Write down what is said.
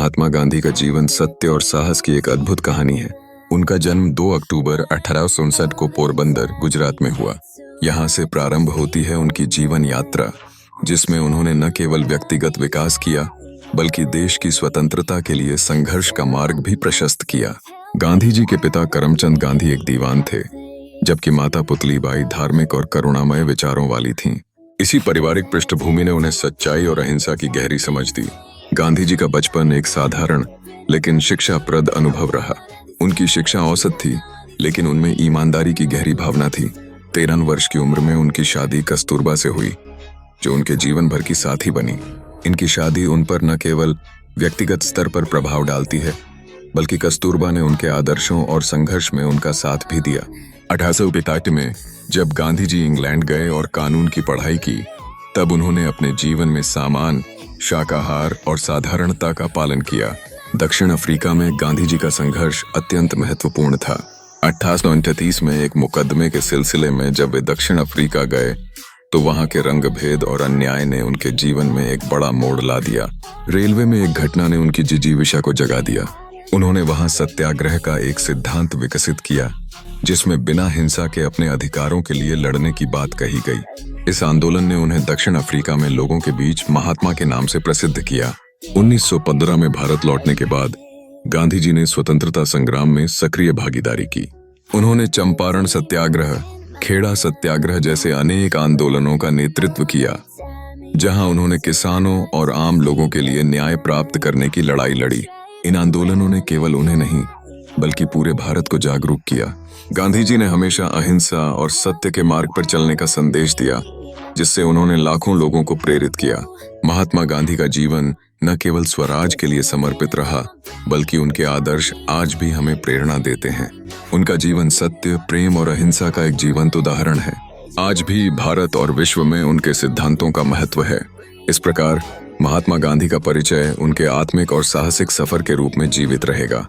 महात्मा गांधी का जीवन सत्य और साहस की एक अद्भुत कहानी है। उनका जन्म 2 अक्टूबर 1859 को पोरबंदर, गुजरात में हुआ। यहाँ से प्रारंभ होती है उनकी जीवन यात्रा, जिसमें उन्होंने न केवल व्यक्तिगत विकास किया, बल्कि देश की स्वतंत्रता के लिए संघर्ष का मार्ग भी प्रशस्त किया। गांधी जी के पिता करमचंद गांधी एक दीवान थे, जबकि माता पुतलीबाई धार्मिक और करुणामय विचारों वाली थीं। इसी पारिवारिक पृष्ठभूमि ने उन्हें सच्चाई और अहिंसा की गहरी समझ दी। गांधी जी का बचपन एक साधारण लेकिन शिक्षाप्रद अनुभव रहा। उनकी शिक्षा औसत थी, लेकिन उनमें ईमानदारी की गहरी भावना थी। 13 वर्ष की उम्र में उनकी शादी कस्तूरबा से हुई, जो उनके जीवन भर की साथी बनी। इनकी शादी उन पर न केवल व्यक्तिगत स्तर पर प्रभाव डालती है, बल्कि कस्तूरबा ने उनके आदर्शों और संघर्ष में उनका साथ भी दिया। 1865 में जब गांधी जी इंग्लैंड गए और कानून की पढ़ाई की, तब उन्होंने अपने जीवन में सामान, शाकाहार और साधारणता का पालन किया। दक्षिण अफ्रीका में गांधी जी का संघर्ष अत्यंत महत्वपूर्ण था। 1838 में एक मुकदमे के सिलसिले में जब वे दक्षिण अफ्रीका गए, तो वहां के रंगभेद और अन्याय ने उनके जीवन में एक बड़ा मोड़ ला दिया। रेलवे में एक घटना ने उनकी जिजीविषा को जगा दिया। उन्होंने वहां सत्याग्रह का एक सिद्धांत विकसित किया, जिसमें बिना हिंसा के अपने अधिकारों के लिए लड़ने की बात कही गई। इस आंदोलन ने उन्हें दक्षिण अफ्रीका में लोगों के बीच महात्मा के नाम से प्रसिद्ध किया। 1915 में भारत लौटने के बाद गांधी जी ने स्वतंत्रता संग्राम में सक्रिय भागीदारी की। उन्होंने चंपारण सत्याग्रह, खेड़ा सत्याग्रह जैसे अनेक आंदोलनों का नेतृत्व किया, जहां उन्होंने किसानों और आम लोगों के लिए न्याय प्राप्त करने की लड़ाई लड़ी। इन आंदोलनों ने केवल उन्हें नहीं, बल्कि पूरे भारत को जागरूक किया। गांधी जी ने हमेशा अहिंसा और सत्य के मार्ग पर चलने का संदेश दिया, जिससे उन्होंने लाखों लोगों को प्रेरित किया। महात्मा गांधी का जीवन न केवल स्वराज के लिए समर्पित रहा, बल्कि उनके आदर्श आज भी हमें प्रेरणा देते हैं। उनका जीवन सत्य, प्रेम और अहिंसा का एक जीवंत उदाहरण है। आज भी भारत और विश्व में उनके सिद्धांतों का महत्व है। इस प्रकार महात्मा गांधी का परिचय उनके आत्मिक और साहसिक सफर के रूप में जीवित रहेगा।